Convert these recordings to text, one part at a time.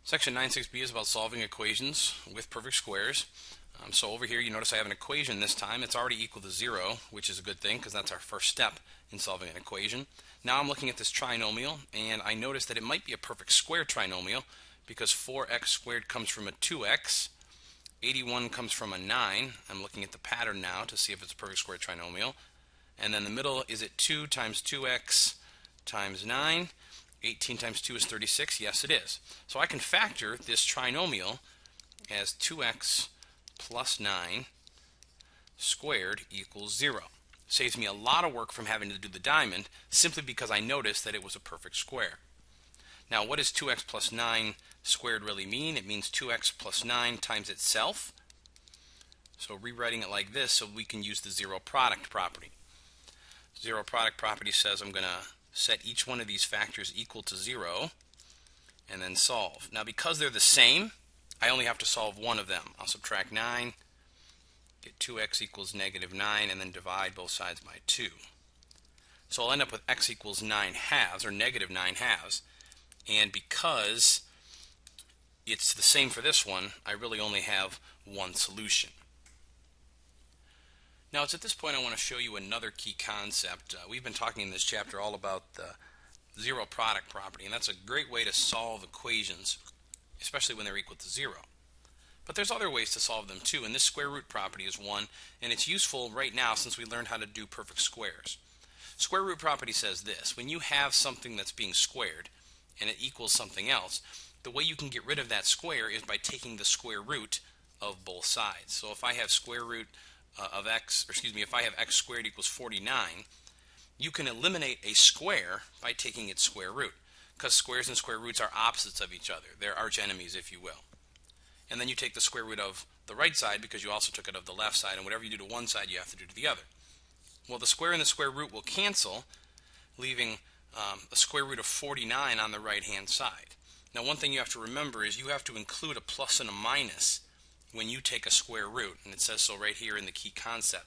Section 9.6b is about solving equations with perfect squares. So over here you notice I have an equation this time. It's already equal to 0, which is a good thing because that's our first step in solving an equation. Now I'm looking at this trinomial and I notice that it might be a perfect square trinomial because 4x squared comes from a 2x, 81 comes from a 9. I'm looking at the pattern now to see if it's a perfect square trinomial. And then the middle, is it 2 times 2x times 9? 18 times 2 is 36. Yes, it is. So I can factor this trinomial as 2x plus 9 squared equals 0. Saves me a lot of work from having to do the diamond simply because I noticed that it was a perfect square. Now, what does 2x plus 9 squared really mean? It means 2x plus 9 times itself. So rewriting it like this so we can use the zero product property. Zero product property says I'm going to set each one of these factors equal to 0 and then solve. Now because they're the same, I only have to solve one of them. I'll subtract 9, get 2x equals negative 9, and then divide both sides by 2. So I'll end up with x equals 9 halves, or negative 9 halves. And because it's the same for this one, I really only have one solution. Now it's at this point I want to show you another key concept. We've been talking in this chapter all about the zero product property, and that's a great way to solve equations, especially when they're equal to 0. But there's other ways to solve them too, and this square root property is one, and it's useful right now since we learned how to do perfect squares. Square root property says this: when you have something that's being squared and it equals something else, the way you can get rid of that square is by taking the square root of both sides. So if I have square root of x, if I have x squared equals 49, you can eliminate a square by taking its square root, because squares and square roots are opposites of each other. They're arch enemies, if you will. And then you take the square root of the right side because you also took it of the left side, and whatever you do to one side you have to do to the other. Well, the square and the square root will cancel, leaving a square root of 49 on the right hand side. Now one thing you have to remember is you have to include a plus and a minus when you take a square root, and it says so right here in the key concept,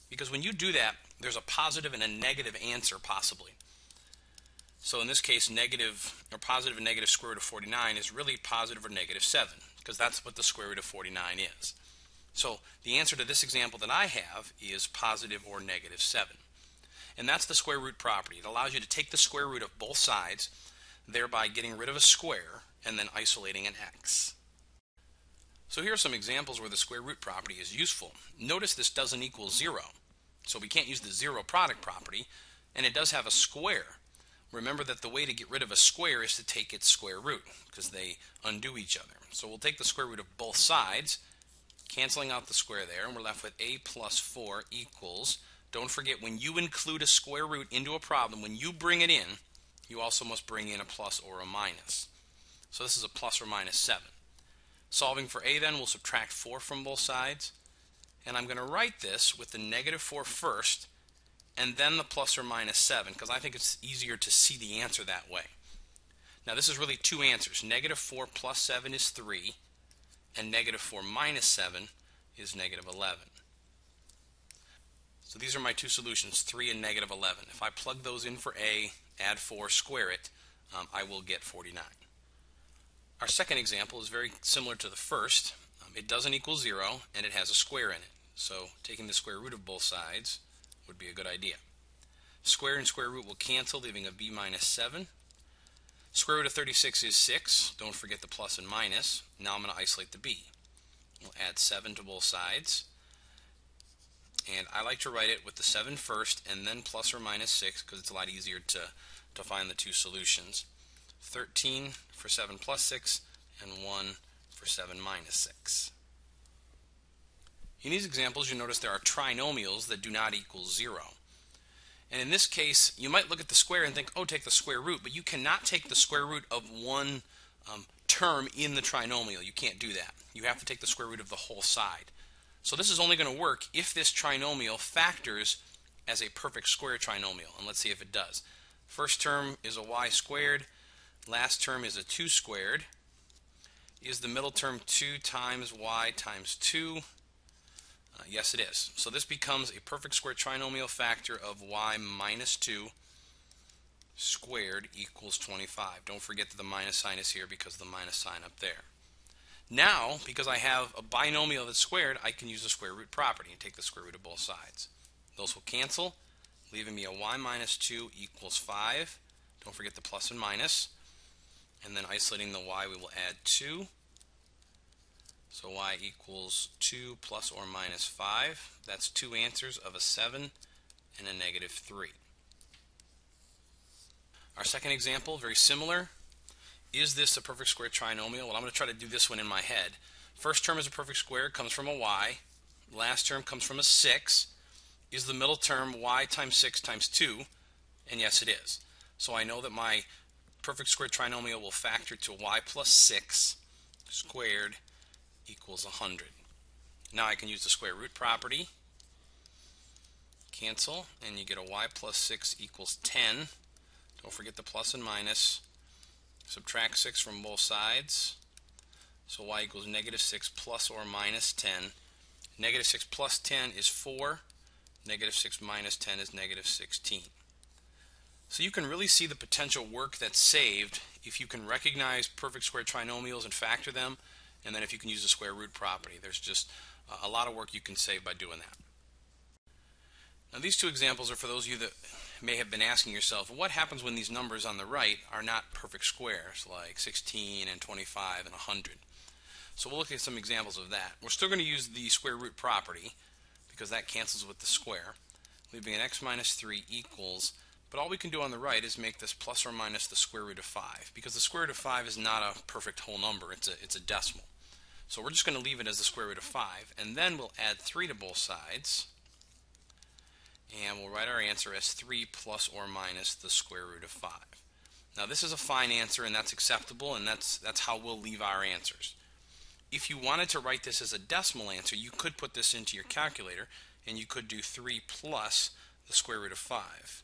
because when you do that there's a positive and a negative answer possibly. So in this case, positive and negative square root of 49 is really positive or negative 7, because that's what the square root of 49 is. So the answer to this example that I have is positive or negative 7. And that's the square root property. It allows you to take the square root of both sides, thereby getting rid of a square and then isolating an x. So here are some examples where the square root property is useful. Notice this doesn't equal 0. So we can't use the zero product property, and it does have a square. Remember that the way to get rid of a square is to take its square root, because they undo each other. So we'll take the square root of both sides, canceling out the square there, and we're left with a plus 4 equals, don't forget, when you include a square root into a problem, when you bring it in, you also must bring in a plus or a minus. So this is a plus or minus 7. Solving for a then, we'll subtract 4 from both sides, and I'm going to write this with the negative 4 first, and then the plus or minus 7, because I think it's easier to see the answer that way. Now this is really two answers. Negative 4 plus 7 is 3, and negative 4 minus 7 is negative 11. So these are my two solutions, 3 and negative 11. If I plug those in for a, add 4, square it, I will get 49. Our second example is very similar to the first. It doesn't equal 0, and it has a square in it. So taking the square root of both sides would be a good idea. Square and square root will cancel, leaving a b minus 7. Square root of 36 is 6. Don't forget the plus and minus. Now I'm going to isolate the b. We'll add 7 to both sides. And I like to write it with the 7 first and then plus or minus 6 because it's a lot easier to find the two solutions. 13 for 7 plus 6 and 1 for 7 minus 6. In these examples you notice there are trinomials that do not equal 0. And in this case you might look at the square and think, oh, take the square root, but you cannot take the square root of one term in the trinomial. You can't do that. You have to take the square root of the whole side. So this is only going to work if this trinomial factors as a perfect square trinomial, and let's see if it does. First term is a y squared, last term is a 2 squared. Is the middle term 2 times y times 2? Yes, it is. So this becomes a perfect square trinomial factor of y minus 2 squared equals 25. Don't forget that the minus sign is here because of the minus sign up there. Now, because I have a binomial that's squared, I can use the square root property and take the square root of both sides. Those will cancel, leaving me a y minus 2 equals 5. Don't forget the plus and minus. And then isolating the y, we will add 2. So y equals 2 plus or minus 5. That's two answers of a 7 and a negative 3. Our second example, very similar. Is this a perfect square trinomial? Well, I'm going to try to do this one in my head. First term is a perfect square, it comes from a y. Last term comes from a 6. Is the middle term y times 6 times 2? And yes, it is. So I know that my perfect square trinomial will factor to y plus 6 squared equals 100. Now I can use the square root property. Cancel, and you get a y plus 6 equals 10. Don't forget the plus and minus. Subtract 6 from both sides. So y equals negative 6 plus or minus 10. Negative 6 plus 10 is 4. Negative 6 minus 10 is negative 16. So you can really see the potential work that's saved if you can recognize perfect square trinomials and factor them, and then if you can use the square root property. There's just a lot of work you can save by doing that. Now these two examples are for those of you that may have been asking yourself, what happens when these numbers on the right are not perfect squares, like 16 and 25 and 100? So we'll look at some examples of that. We're still going to use the square root property because that cancels with the square, leaving an x minus 3 equals, but all we can do on the right is make this plus or minus the square root of 5, because the square root of 5 is not a perfect whole number, it's a decimal. So we're just going to leave it as the square root of 5, and then we'll add 3 to both sides, and we'll write our answer as 3 plus or minus the square root of 5. Now this is a fine answer, and that's acceptable, and that's how we'll leave our answers. If you wanted to write this as a decimal answer, you could put this into your calculator, and you could do 3 plus the square root of 5,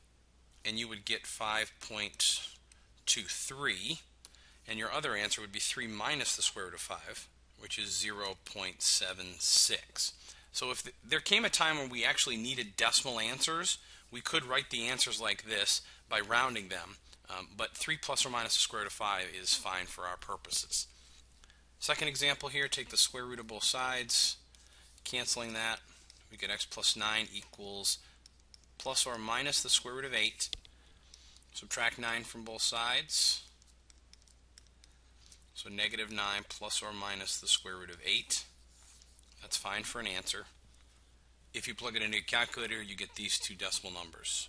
and you would get 5.23, and your other answer would be 3 minus the square root of 5, which is 0.76. So if there came a time when we actually needed decimal answers, we could write the answers like this by rounding them, but 3 plus or minus the square root of 5 is fine for our purposes. Second example here, take the square root of both sides, canceling that, we get x plus 9 equals plus or minus the square root of 8. Subtract 9 from both sides, so negative 9 plus or minus the square root of 8. That's fine for an answer. If you plug it into your calculator, you get these two decimal numbers.